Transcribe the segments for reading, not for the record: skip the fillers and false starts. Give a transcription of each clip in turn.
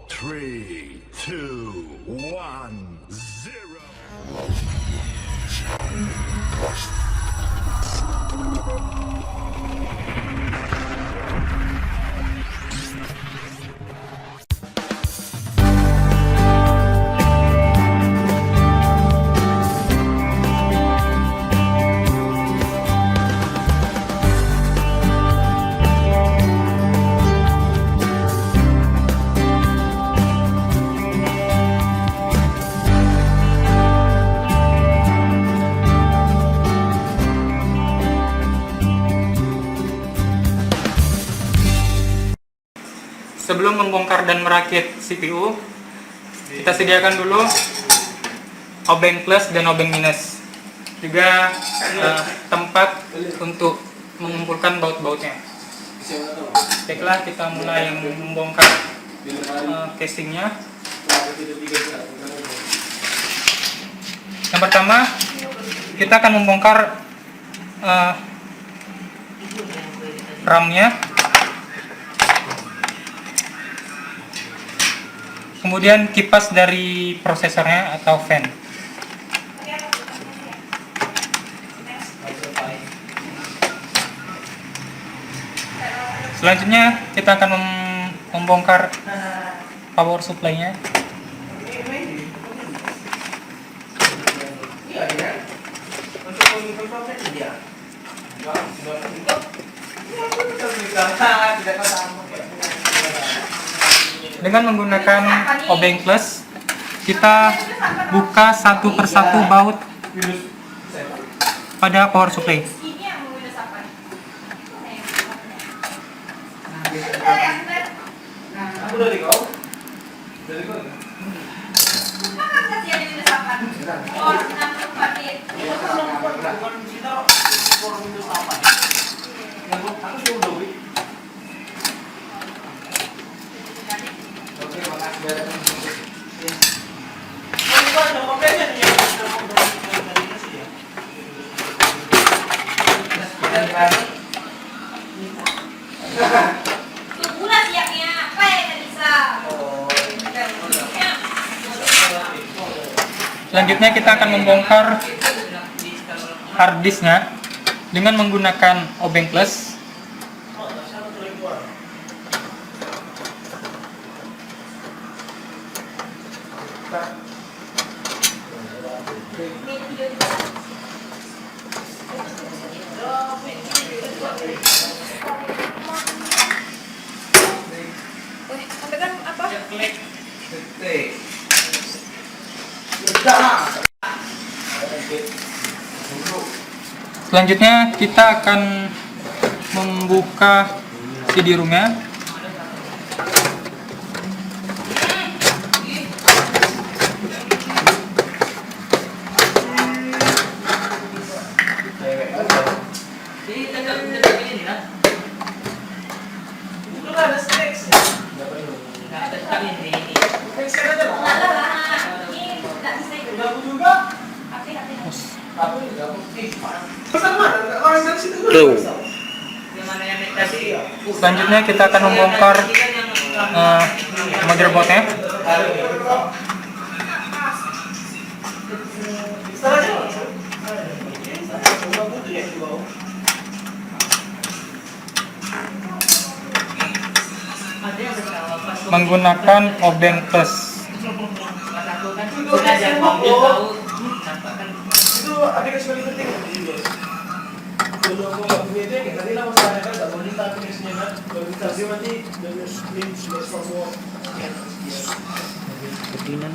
3, 2, 1, 0. Sebelum membongkar dan merakit CPU, kita sediakan dulu obeng plus dan obeng minus, juga tempat untuk mengumpulkan baut-bautnya. Baiklah, kita mulai membongkar casingnya. Yang pertama, kita akan membongkar RAM-nya. Kemudian kipas dari prosesornya atau fan. Selanjutnya kita akan membongkar power supply-nya. Dengan menggunakan obeng plus, kita buka satu persatu baut pada power supply. Selanjutnya kita akan membongkar harddisknya dengan menggunakan obeng plus. Selanjutnya kita akan membuka CD-ROM-nya. Selanjutnya kita akan membongkar motherboardnya. Menggunakan obeng plus. Itu aplikasi paling penting. Kalau aku nggak punya itu, ya tadi lah masalahnya kan nggak mau minta aplikasinya kan. Kalau minta dia nanti dari link dari software. Ketinan.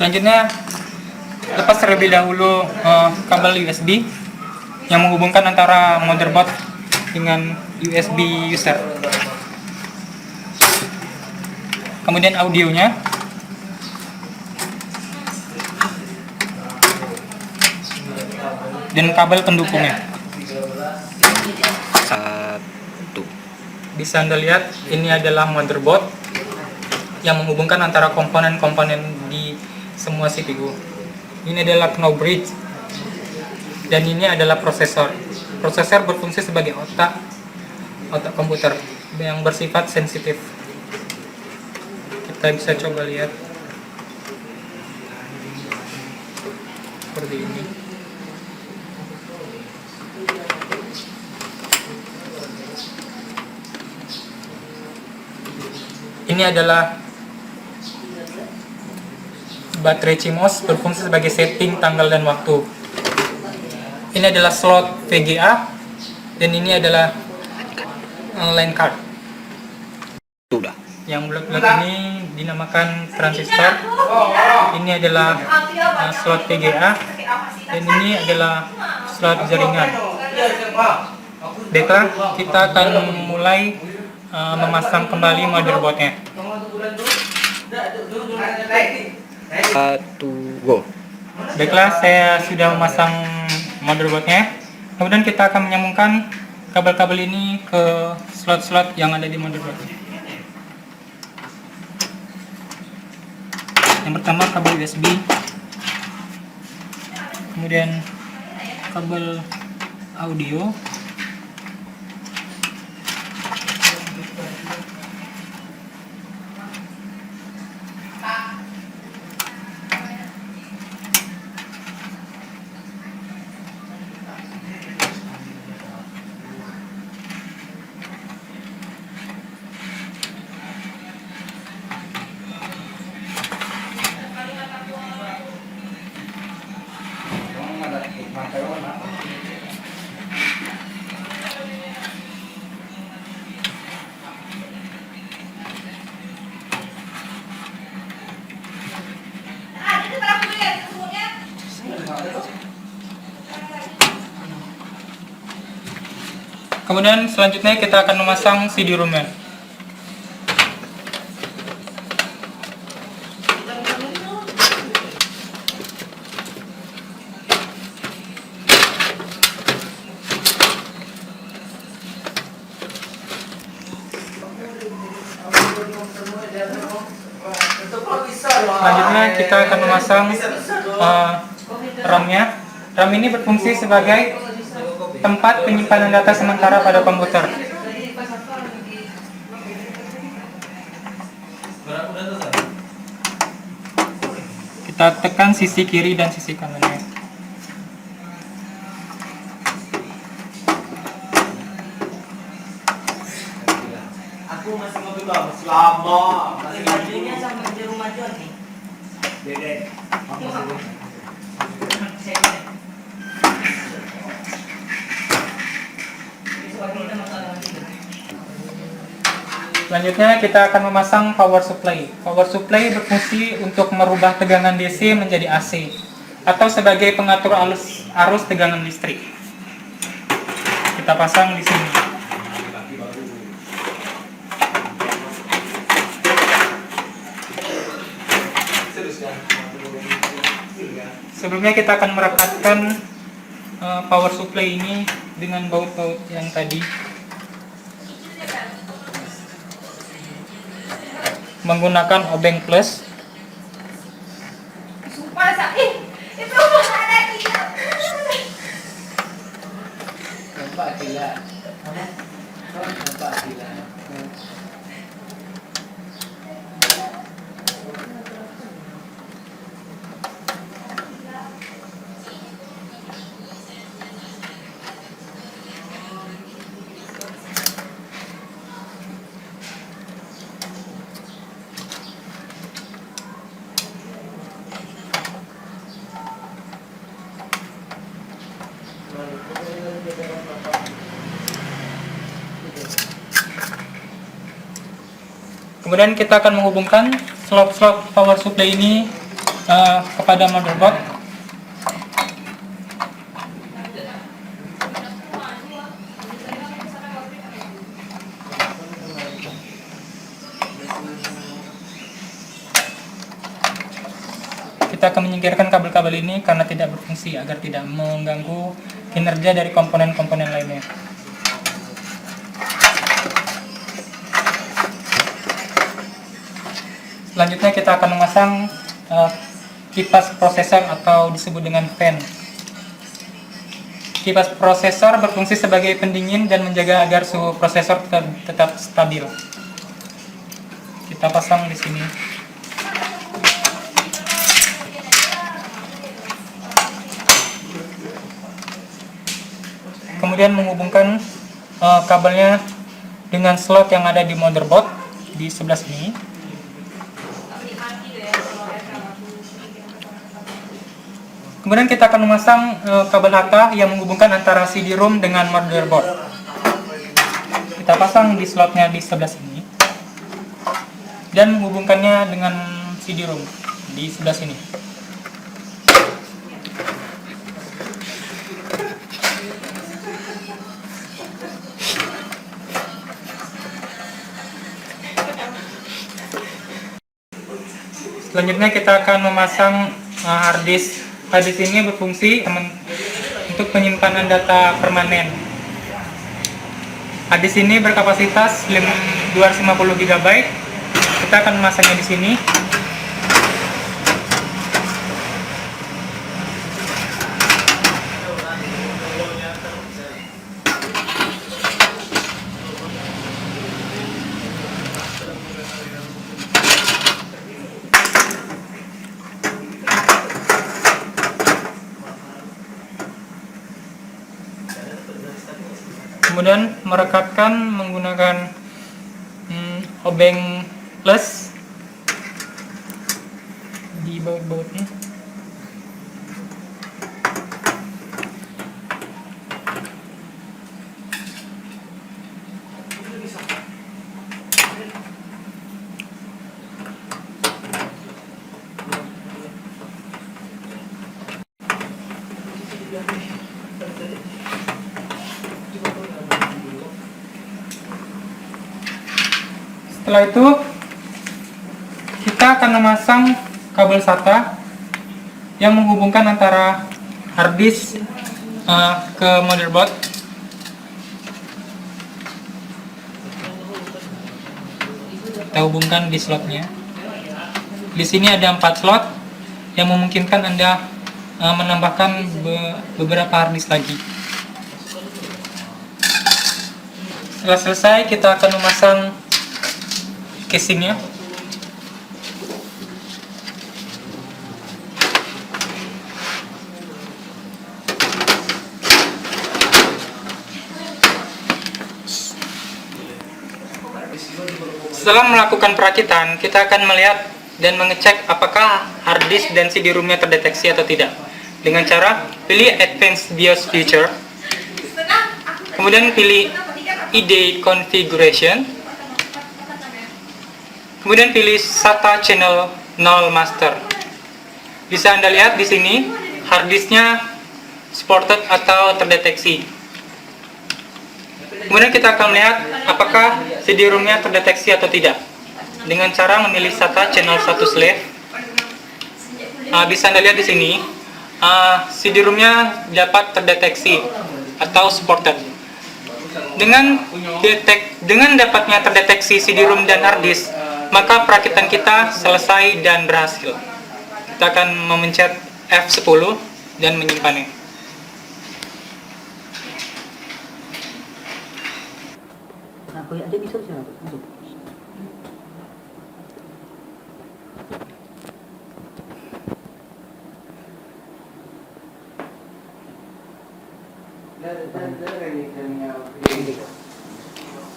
Selanjutnya, lepas terlebih dahulu kabel USB yang menghubungkan antara motherboard dengan USB user. Kemudian audionya. dan kabel pendukungnya. Satu. Bisa Anda lihat, ini adalah motherboard yang menghubungkan antara komponen-komponen di semua CPU. Ini adalah knob bridge, dan ini adalah prosesor. Prosesor berfungsi sebagai otak komputer yang bersifat sensitif. Kita bisa coba lihat seperti ini. Ini adalah baterai CMOS, berfungsi sebagai setting tanggal dan waktu. Ini adalah slot VGA, dan ini adalah line card. Sudah. Yang blok-blok ini dinamakan transistor. Ini adalah slot VGA, dan ini adalah slot jaringan. Baiklah, kita akan mulai memasang kembali motherboardnya. Satu, go. Baiklah, saya sudah memasang motherboardnya. Kemudian kita akan menyambungkan kabel-kabel ini ke slot-slot yang ada di motherboard. Yang pertama kabel USB, kemudian kabel audio, kemudian selanjutnya kita akan memasang CD-ROM-nya. Selanjutnya kita akan memasang RAM-nya. RAM ini berfungsi sebagai tempat penyimpanan data sementara pada komputer. Kita tekan sisi kiri dan sisi kanannya. Aku masih ngopi bang, selama masih Bajunya sama di rumah John nih. Dede. Selanjutnya kita akan memasang power supply. Power supply berfungsi untuk merubah tegangan DC menjadi AC atau sebagai pengatur arus tegangan listrik. Kita pasang di sini. Sebelumnya kita akan merekatkan power supply ini dengan baut-baut yang tadi, menggunakan obeng plus. Sumpah sakit. Itu ada kita. Nampak gila. Nampak gila. Kemudian kita akan menghubungkan slot-slot power supply ini kepada motherboard. kita akan menyingkirkan kabel-kabel ini karena tidak berfungsi agar tidak mengganggu kinerja dari komponen-komponen lainnya. Selanjutnya kita akan memasang kipas prosesor atau disebut dengan fan. Kipas prosesor berfungsi sebagai pendingin dan menjaga agar suhu prosesor tetap stabil. Kita pasang di sini. Kemudian menghubungkan kabelnya dengan slot yang ada di motherboard di sebelah sini. Kemudian kita akan memasang kabel HK yang menghubungkan antara CD-ROM dengan motherboard. Kita pasang di slotnya di sebelah sini dan menghubungkannya dengan CD-ROM di sebelah sini. Selanjutnya kita akan memasang hard disk. Hard disk ini berfungsi untuk penyimpanan data permanen. Hard disk ini berkapasitas 250 GB. Kita akan memasangnya di sini. Kemudian merekatkan menggunakan obeng plus di baut-bautnya. Setelah itu kita akan memasang kabel SATA yang menghubungkan antara hard disk ke motherboard. Kita hubungkan di slotnya. Di sini ada 4 slot yang memungkinkan Anda menambahkan beberapa hard disk lagi. Setelah selesai, kita akan memasang casingnya. Setelah melakukan perakitan, kita akan melihat dan mengecek apakah hard disk dan CD-ROM-nya terdeteksi atau tidak dengan cara pilih Advanced BIOS Feature, kemudian pilih ID Configuration, kemudian pilih SATA Channel 0 Master. Bisa Anda lihat di sini hard disknya supported atau terdeteksi. Kemudian kita akan melihat apakah CD-ROM-nya terdeteksi atau tidak dengan cara memilih SATA Channel 1 Slave. Bisa Anda lihat di sini CD-ROM-nya dapat terdeteksi atau supported. Dengan dapatnya terdeteksi CD-ROM dan hard disk, maka perakitan kita selesai dan berhasil. Kita akan memencet F10 dan menyimpannya.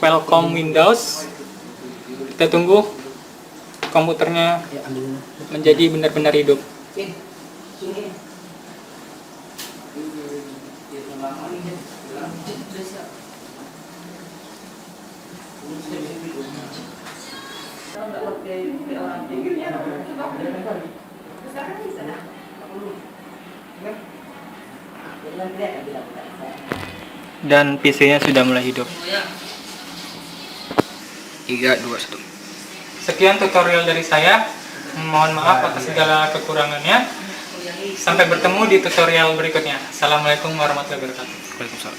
Welcome Windows. Kita tunggu komputernya menjadi benar-benar hidup. Dan PC-nya sudah mulai hidup. 3, 2, 1. Sekian tutorial dari saya. Mohon maaf atas segala kekurangannya. Sampai bertemu di tutorial berikutnya. Assalamualaikum warahmatullahi wabarakatuh. Waalaikumsalam.